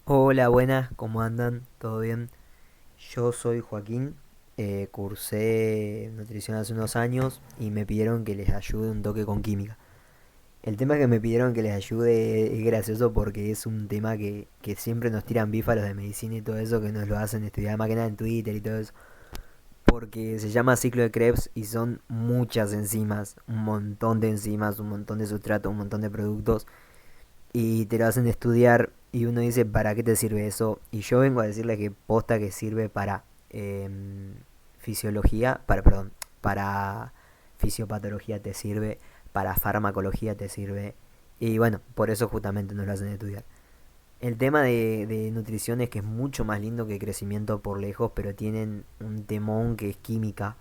Hola, buenas, ¿cómo andan? ¿Todo bien? Yo soy Joaquín, cursé nutrición hace unos años y me pidieron que les ayude un toque con química. El tema que me pidieron que les ayude es gracioso porque es un tema que siempre nos tiran bifa a los de medicina y todo eso, que nos lo hacen estudiar más que nada en Twitter y todo eso. Porque se llama ciclo de Krebs y son muchas enzimas, un montón de enzimas, un montón de sustratos, un montón de productos y te lo hacen estudiar y uno dice, ¿para qué te sirve eso? Y yo vengo a decirle que posta que sirve para fisiología, perdón, para fisiopatología te sirve, para farmacología te sirve. Y bueno, por eso justamente nos lo hacen estudiar. El tema de nutrición es que es mucho más lindo que crecimiento por lejos, pero tienen un temón que es química.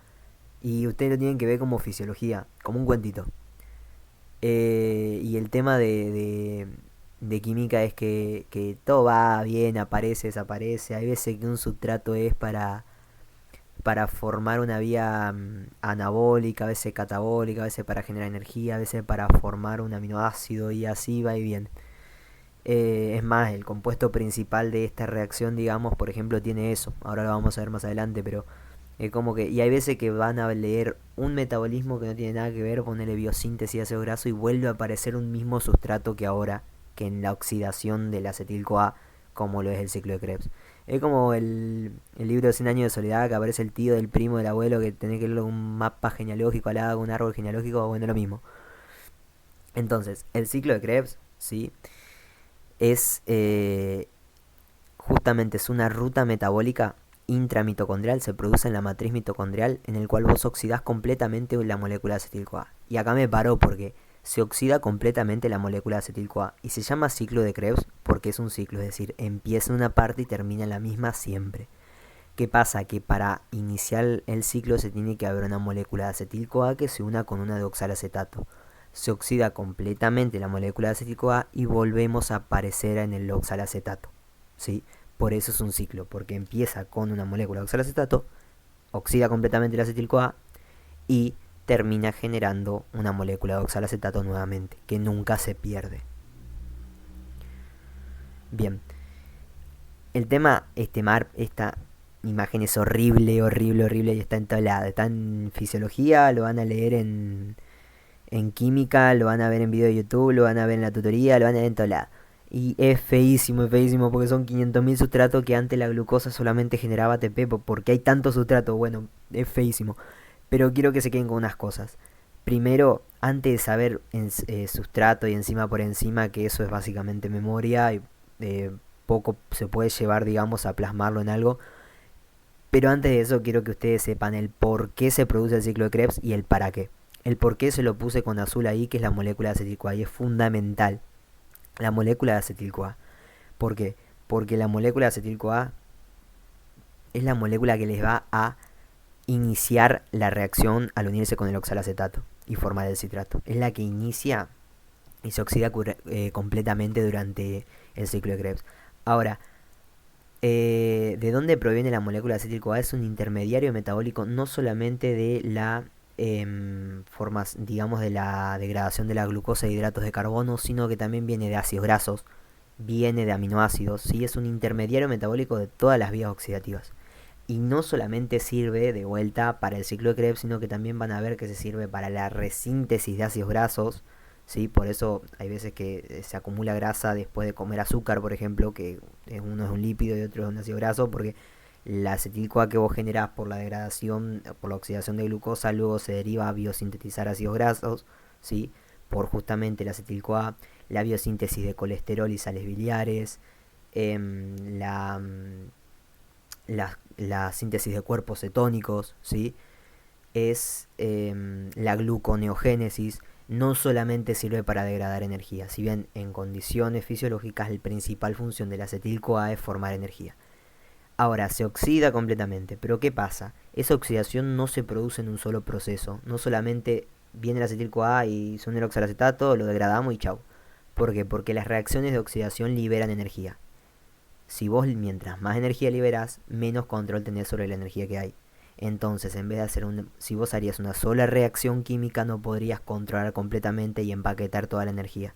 Y ustedes lo tienen que ver como fisiología, como un cuentito. Y el tema de química es que todo va bien, aparece, desaparece. Hay veces que un sustrato es para formar una vía anabólica, a veces catabólica, a veces para generar energía, a veces para formar un aminoácido y así va y bien. Es más, el compuesto principal de esta reacción, digamos, por ejemplo, tiene eso. Ahora lo vamos a ver más adelante, pero es como que, y hay veces que van a leer un metabolismo que no tiene nada que ver, ponerle biosíntesis de ácido graso y vuelve a aparecer un mismo sustrato que ahora, que en la oxidación del acetil-CoA, como lo es el ciclo de Krebs. Es como el libro de 100 años de soledad, que aparece el tío del primo del abuelo, que tenés que leer un mapa genealógico al lado, un árbol genealógico, bueno, lo mismo. Entonces, el ciclo de Krebs, ¿sí? Es justamente es una ruta metabólica intramitocondrial, se produce en la matriz mitocondrial, en el cual vos oxidás completamente la molécula de acetil-CoA. Y acá me paro porque se oxida completamente la molécula de acetil-CoA y se llama ciclo de Krebs porque es un ciclo, es decir, empieza en una parte y termina en la misma siempre. ¿Qué pasa? Que para iniciar el ciclo se tiene que haber una molécula de acetil-CoA que se una con una de oxalacetato. Se oxida completamente la molécula de acetil-CoA y volvemos a aparecer en el oxalacetato. ¿Sí? Por eso es un ciclo, porque empieza con una molécula de oxalacetato, oxida completamente el acetil-CoA y termina generando una molécula de oxalacetato nuevamente, que nunca se pierde. Bien, el tema, esta imagen es horrible, horrible, horrible y está en todo lado. Está en fisiología, lo van a leer en química, lo van a ver en video de YouTube, lo van a ver en la tutoría, lo van a ver en todo lado. Y es feísimo porque son 500.000 sustratos que antes la glucosa solamente generaba ATP. Porque hay tanto sustrato? Bueno, es feísimo. Pero quiero que se queden con unas cosas. Primero, antes de saber sustrato y enzima por encima, que eso es básicamente memoria, y poco se puede llevar, digamos, a plasmarlo en algo. Pero antes de eso quiero que ustedes sepan el por qué se produce el ciclo de Krebs y el para qué. El por qué se lo puse con azul ahí, que es la molécula de acetil-CoA, y es fundamental. La molécula de acetil-CoA. ¿Por qué? Porque la molécula de acetil-CoA es la molécula que les va a iniciar la reacción al unirse con el oxalacetato y formar el citrato. Es la que inicia y se oxida completamente durante el ciclo de Krebs. Ahora, ¿de dónde proviene la molécula de acetil-CoA? Es un intermediario metabólico no solamente de la formas, digamos, de la degradación de la glucosa e hidratos de carbono, sino que también viene de ácidos grasos, viene de aminoácidos, ¿sí? Es un intermediario metabólico de todas las vías oxidativas. Y no solamente sirve de vuelta para el ciclo de Krebs, sino que también van a ver que se sirve para la resíntesis de ácidos grasos, ¿sí? Por eso hay veces que se acumula grasa después de comer azúcar, por ejemplo, que uno es un lípido y otro es un ácido graso, porque la acetil-CoA que vos generás por la degradación, por la oxidación de glucosa, luego se deriva a biosintetizar ácidos grasos, ¿sí? Por justamente la acetil-CoA, la biosíntesis de colesterol y sales biliares, la síntesis de cuerpos cetónicos, ¿sí? Es la gluconeogénesis, no solamente sirve para degradar energía, si bien en condiciones fisiológicas la principal función del acetil-CoA es formar energía. Ahora, se oxida completamente, pero ¿qué pasa? Esa oxidación no se produce en un solo proceso, no solamente viene el acetil-CoA y se une el oxalacetato, lo degradamos y chau. ¿Por qué? Porque las reacciones de oxidación liberan energía. Si vos mientras más energía liberás, menos control tenés sobre la energía que hay. Entonces, en vez de hacer si vos harías una sola reacción química, no podrías controlar completamente y empaquetar toda la energía.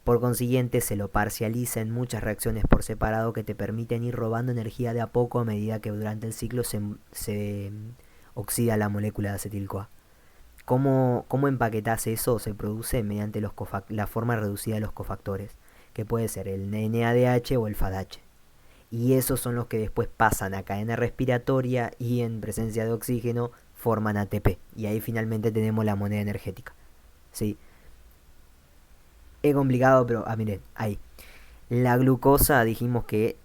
Por consiguiente, se lo parcializa en muchas reacciones por separado que te permiten ir robando energía de a poco a medida que durante el ciclo se oxida la molécula de acetil-CoA. ¿Cómo empaquetas eso? Se produce mediante la forma reducida de los cofactores, que puede ser el NADH o el FADH. Y esos son los que después pasan a cadena respiratoria y en presencia de oxígeno forman ATP. Y ahí finalmente tenemos la moneda energética. ¿Sí? Es complicado, pero miren, ahí. La glucosa dijimos que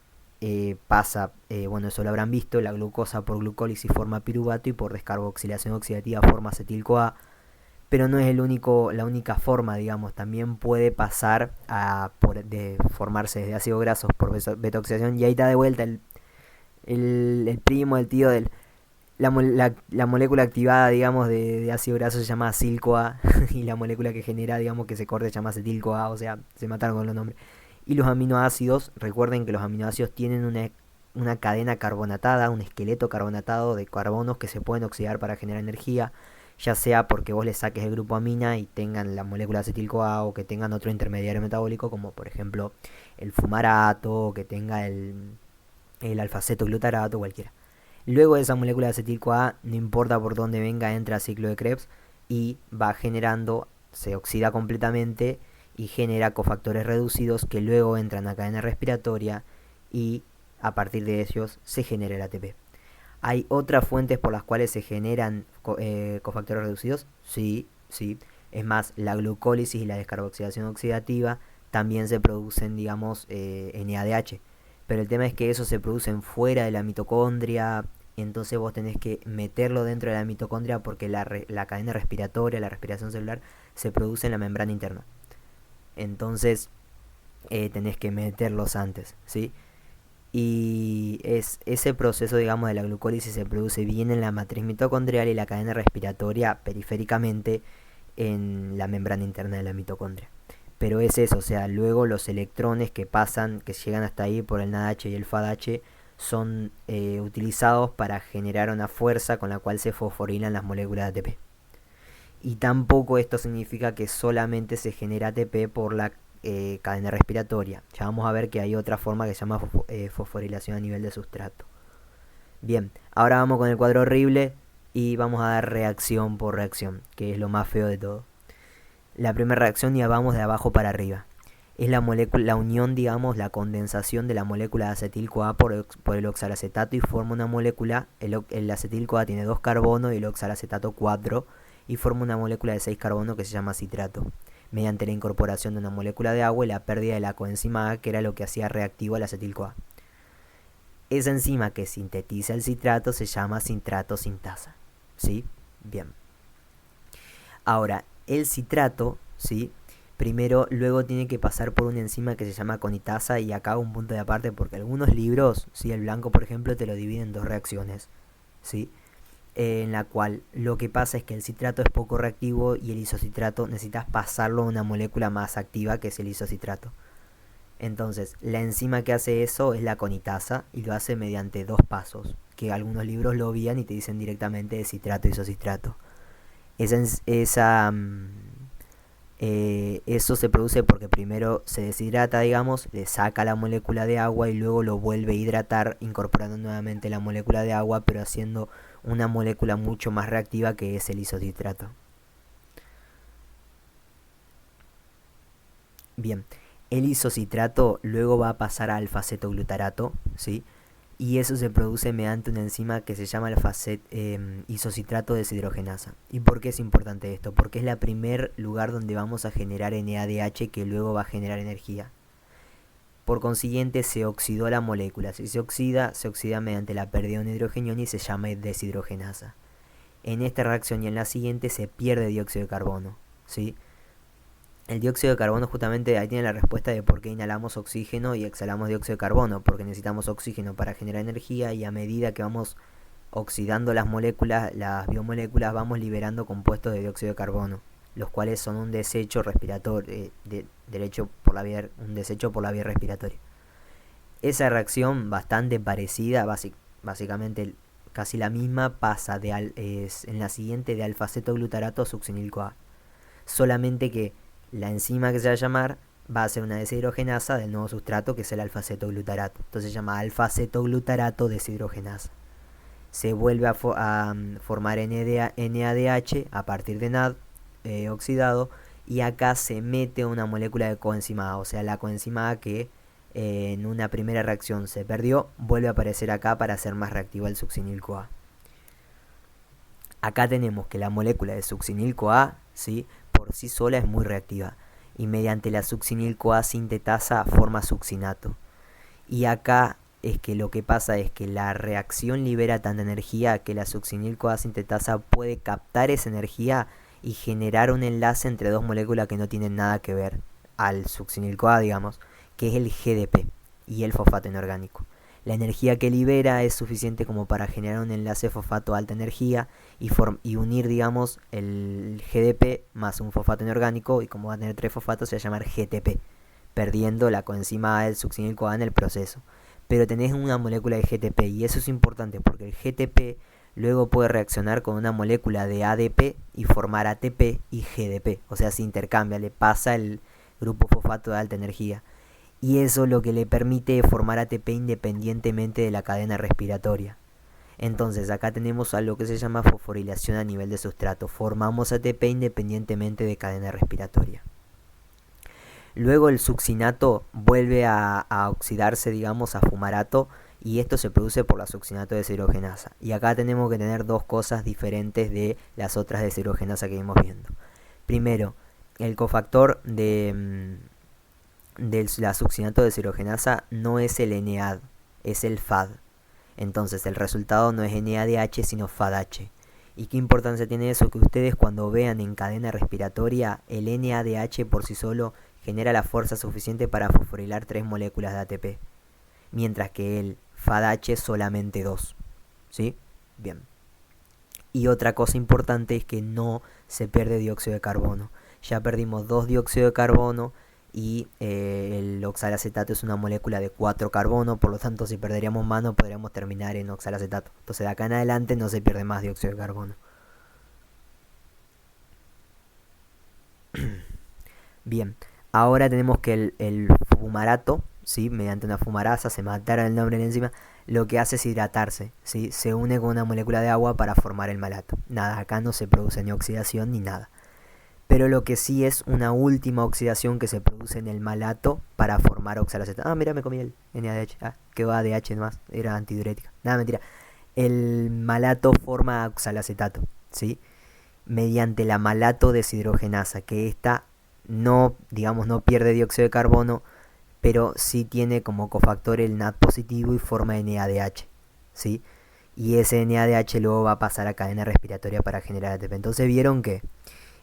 pasa, bueno, eso lo habrán visto, la glucosa por glucólisis forma piruvato y por descarboxilación oxidativa forma acetil-CoA, pero no es la única forma, digamos, también puede pasar de formarse desde ácidos grasos por beta-oxidación y ahí está de vuelta el primo, el tío la molécula activada, digamos, de ácido graso se llama acil-CoA y la molécula que genera, digamos, que se corte se llama acetil-CoA, o sea, se mataron con los nombres. Y los aminoácidos, recuerden que los aminoácidos tienen una cadena carbonatada, un esqueleto carbonatado de carbonos que se pueden oxidar para generar energía, ya sea porque vos le saques el grupo amina y tengan la molécula acetil-CoA o que tengan otro intermediario metabólico, como por ejemplo el fumarato, o que tenga el alfa-cetoglutarato, cualquiera. Luego de esa molécula de acetil-CoA, no importa por dónde venga, entra al ciclo de Krebs y va generando, se oxida completamente y genera cofactores reducidos que luego entran a cadena respiratoria y a partir de ellos se genera el ATP. ¿Hay otras fuentes por las cuales se generan cofactores reducidos? Sí, sí. Es más, la glucólisis y la descarboxilación oxidativa también se producen, digamos, NADH. Pero el tema es que eso se producen fuera de la mitocondria, entonces vos tenés que meterlo dentro de la mitocondria porque la cadena respiratoria, la respiración celular, se produce en la membrana interna. Entonces tenés que meterlos antes, ¿sí? Y ese proceso, digamos, de la glucólisis se produce bien en la matriz mitocondrial y la cadena respiratoria periféricamente en la membrana interna de la mitocondria. Pero es eso, o sea, luego los electrones que pasan, que llegan hasta ahí por el NADH y el FADH, son utilizados para generar una fuerza con la cual se fosforilan las moléculas de ATP. Y tampoco esto significa que solamente se genera ATP por la cadena respiratoria. Ya vamos a ver que hay otra forma que se llama fosforilación a nivel de sustrato. Bien, ahora vamos con el cuadro horrible y vamos a dar reacción por reacción, que es lo más feo de todo. La primera reacción ya vamos de abajo para arriba. Es la unión, digamos, la condensación de la molécula de acetil-CoA por el oxalacetato y forma una molécula, el acetil-CoA tiene 2 carbonos y el oxalacetato 4 y forma una molécula de 6 carbonos que se llama citrato, mediante la incorporación de una molécula de agua y la pérdida de la coenzima A, que era lo que hacía reactivo al acetil-CoA. Esa enzima que sintetiza el citrato se llama citrato sintasa. ¿Sí? Bien. Ahora, el citrato, ¿sí? Luego tiene que pasar por una enzima que se llama conitasa, y acá un punto de aparte porque algunos libros, ¿sí? El blanco por ejemplo te lo divide en 2 reacciones, ¿sí? En la cual lo que pasa es que el citrato es poco reactivo y el isocitrato necesitas pasarlo a una molécula más activa que es el isocitrato. Entonces, la enzima que hace eso es la conitasa y lo hace mediante 2 pasos, que algunos libros lo obvian y te dicen directamente de citrato isocitrato. Eso se produce porque primero se deshidrata, digamos, le saca la molécula de agua y luego lo vuelve a hidratar incorporando nuevamente la molécula de agua, pero haciendo una molécula mucho más reactiva que es el isocitrato. Bien, el isocitrato luego va a pasar a alfa-cetoglutarato, ¿sí? Y eso se produce mediante una enzima que se llama isocitrato deshidrogenasa. ¿Y por qué es importante esto? Porque es el primer lugar donde vamos a generar NADH que luego va a generar energía. Por consiguiente, se oxidó la molécula. Si se oxida mediante la pérdida de un hidrogenión y se llama deshidrogenasa. En esta reacción y en la siguiente se pierde dióxido de carbono, ¿sí? El dióxido de carbono, justamente ahí tiene la respuesta de por qué inhalamos oxígeno y exhalamos dióxido de carbono, porque necesitamos oxígeno para generar energía y a medida que vamos oxidando las moléculas, las biomoléculas, vamos liberando compuestos de dióxido de carbono, los cuales son un desecho respiratorio, un desecho por la vía respiratoria. Esa reacción bastante parecida, básicamente casi la misma, pasa en la siguiente de alfa-cetoglutarato a succinil-CoA, solamente que la enzima que se va a llamar va a ser una deshidrogenasa del nuevo sustrato, que es el alfa-cetoglutarato. Entonces se llama alfa-cetoglutarato deshidrogenasa. Se vuelve a formar NADH a partir de NAD oxidado, y acá se mete una molécula de coenzima A, o sea, la coenzima A que en una primera reacción se perdió, vuelve a aparecer acá para hacer más reactiva el succinil-CoA. Acá tenemos que la molécula de succinil-CoA, ¿sí?, por sí sola es muy reactiva, y mediante la succinil-CoA sintetasa forma succinato. Y acá es que lo que pasa es que la reacción libera tanta energía que la succinil-CoA sintetasa puede captar esa energía y generar un enlace entre dos moléculas que no tienen nada que ver al succinil-CoA, digamos, que es el GDP y el fosfato inorgánico. La energía que libera es suficiente como para generar un enlace fosfato alta energía y unir, digamos, el GDP más un fosfato inorgánico, y como va a tener 3 fosfatos se va a llamar GTP, perdiendo la coenzima A del succinil-CoA en el proceso. Pero tenés una molécula de GTP, y eso es importante porque el GTP luego puede reaccionar con una molécula de ADP y formar ATP y GDP. O sea, se intercambia, le pasa el grupo fosfato de alta energía. Y eso lo que le permite formar ATP independientemente de la cadena respiratoria. Entonces acá tenemos algo que se llama fosforilación a nivel de sustrato. Formamos ATP independientemente de cadena respiratoria. Luego el succinato vuelve a oxidarse, digamos, a fumarato, y esto se produce por la succinato deshidrogenasa. Y acá tenemos que tener dos cosas diferentes de las otras deshidrogenasas que vimos viendo. Primero, el cofactor de la succinato deshidrogenasa no es el NAD, es el FAD. Entonces el resultado no es NADH sino FADH. ¿Y qué importancia tiene eso? Que ustedes cuando vean en cadena respiratoria, el NADH por sí solo genera la fuerza suficiente para fosforilar 3 moléculas de ATP, mientras que el FADH solamente 2. ¿Sí? Bien. Y otra cosa importante es que no se pierde dióxido de carbono. Ya perdimos 2 dióxido de carbono, y el oxalacetato es una molécula de 4 carbono, por lo tanto si perderíamos más no podríamos terminar en oxalacetato. Entonces de acá en adelante no se pierde más dióxido de carbono. Bien, ahora tenemos que el fumarato, ¿sí?, mediante una fumarasa, se mataron el nombre de la enzima, lo que hace es hidratarse, ¿sí?, se une con una molécula de agua para formar el malato. Nada, acá no se produce ni oxidación ni nada. Pero lo que sí es una última oxidación que se produce en el malato para formar oxalacetato. Ah, mira, me comí el NADH. Ah, quedó ADH nomás, era antidiurética. Nada, mentira. El malato forma oxalacetato, ¿sí?, mediante la malato deshidrogenasa, que esta no, digamos, no pierde dióxido de carbono, pero sí tiene como cofactor el NAD positivo y forma NADH, ¿sí? Y ese NADH luego va a pasar a cadena respiratoria para generar ATP. Entonces vieron que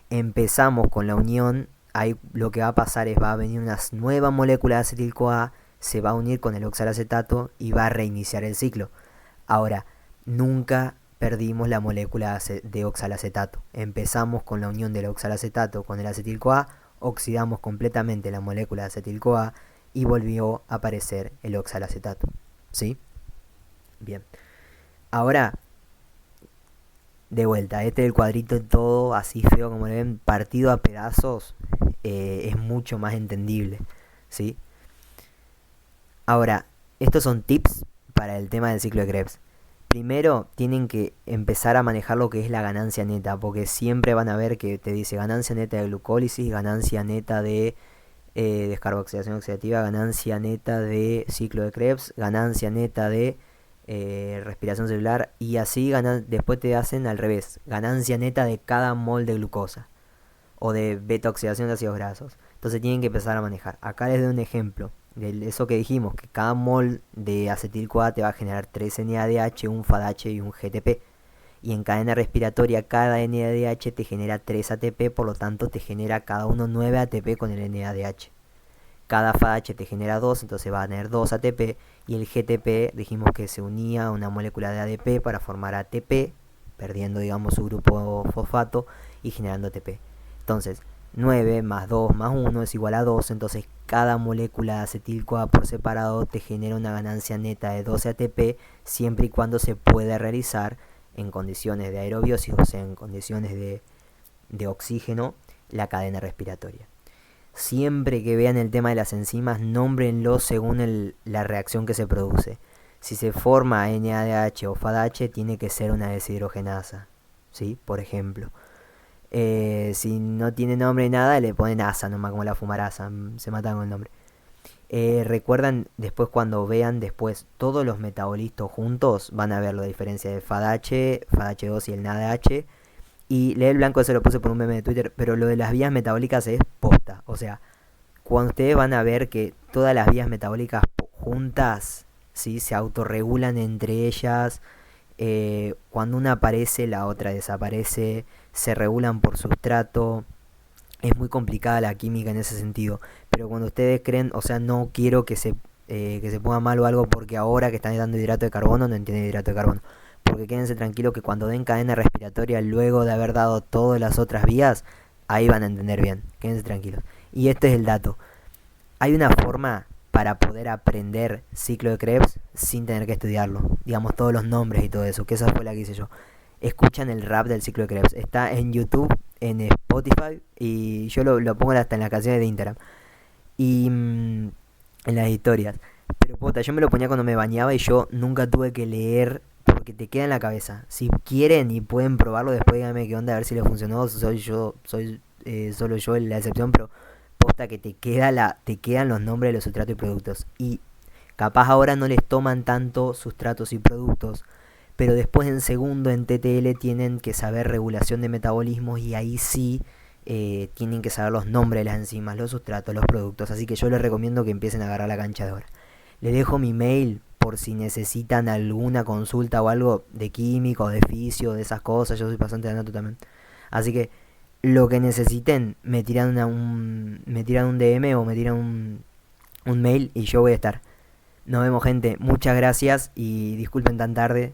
empezamos con la unión, ahí lo que va a pasar es va a venir una nueva molécula de acetil-CoA, se va a unir con el oxalacetato y va a reiniciar el ciclo. Ahora, nunca perdimos la molécula de oxalacetato. Empezamos con la unión del oxalacetato con el acetil-CoA, oxidamos completamente la molécula de acetil-CoA y volvió a aparecer el oxalacetato. ¿Sí? Bien. Ahora, de vuelta, este del cuadrito todo así feo como le ven, partido a pedazos, es mucho más entendible, ¿sí? Ahora, estos son tips para el tema del ciclo de Krebs. Primero, tienen que empezar a manejar lo que es la ganancia neta, porque siempre van a ver que te dice ganancia neta de glucólisis, ganancia neta de descarboxilación oxidativa, ganancia neta de ciclo de Krebs, ganancia neta de respiración celular, y así después te hacen al revés, ganancia neta de cada mol de glucosa o de beta oxidación de ácidos grasos. Entonces tienen que empezar a manejar. Acá les doy un ejemplo de eso que dijimos, que cada mol de acetil-CoA te va a generar 3 NADH, un FADH y un GTP. Y en cadena respiratoria cada NADH te genera 3 ATP, por lo tanto te genera cada uno 9 ATP con el NADH. Cada FADH te genera 2, entonces va a tener 2 ATP, y el GTP dijimos que se unía a una molécula de ADP para formar ATP, perdiendo, digamos, su grupo fosfato y generando ATP. Entonces, 9 más 2 más 1 es igual a 2, entonces cada molécula de acetil-CoA por separado te genera una ganancia neta de 12 ATP, siempre y cuando se pueda realizar en condiciones de aerobiosis, o sea, en condiciones de oxígeno, la cadena respiratoria. siempre que vean el tema de las enzimas, nómbrenlo según la reacción que se produce. Si se forma NADH o FADH, tiene que ser una deshidrogenasa, ¿sí? Por ejemplo. Si no tiene nombre ni nada, le ponen asa, nomás como la fumarasa, se matan con el nombre. Recuerdan después cuando vean después todos los metabolitos juntos, van a ver la diferencia de FADH, FADH2 y el NADH. Y leer el blanco se lo puse por un meme de Twitter, pero lo de las vías metabólicas es posta. O sea, cuando ustedes van a ver que todas las vías metabólicas juntas, ¿sí? Se autorregulan entre ellas. Cuando una aparece, la otra desaparece. Se regulan por sustrato. Es muy complicada la química en ese sentido. Pero cuando ustedes creen, o sea, no quiero que se ponga mal o algo porque ahora que están dando hidrato de carbono no entienden hidrato de carbono. Porque quédense tranquilos que cuando den cadena respiratoria luego de haber dado todas las otras vías, ahí van a entender bien. Quédense tranquilos. Y este es el dato. Hay una forma para poder aprender ciclo de Krebs sin tener que estudiarlo. Digamos todos los nombres y todo eso, que esa fue la que hice yo. Escuchan el rap del ciclo de Krebs. Está en YouTube, en Spotify y yo lo pongo hasta en las canciones de Instagram. Y en las historias. Pero puta, yo me lo ponía cuando me bañaba y yo nunca tuve que leer porque te queda en la cabeza. Si quieren y pueden probarlo, después díganme qué onda, a ver si les funcionó. Soy solo yo la excepción, pero posta que te quedan los nombres de los sustratos y productos. Y capaz ahora no les toman tanto sustratos y productos, pero después en segundo en TTL tienen que saber regulación de metabolismos y ahí sí tienen que saber los nombres de las enzimas, los sustratos, los productos. Así que yo les recomiendo que empiecen a agarrar la cancha de ahora. Les dejo mi mail por si necesitan alguna consulta o algo de química o de fisio, de esas cosas. Yo soy bastante de anato también. Así que lo que necesiten, me tiran un DM o me tiran un mail y yo voy a estar. Nos vemos, gente. Muchas gracias y disculpen tan tarde.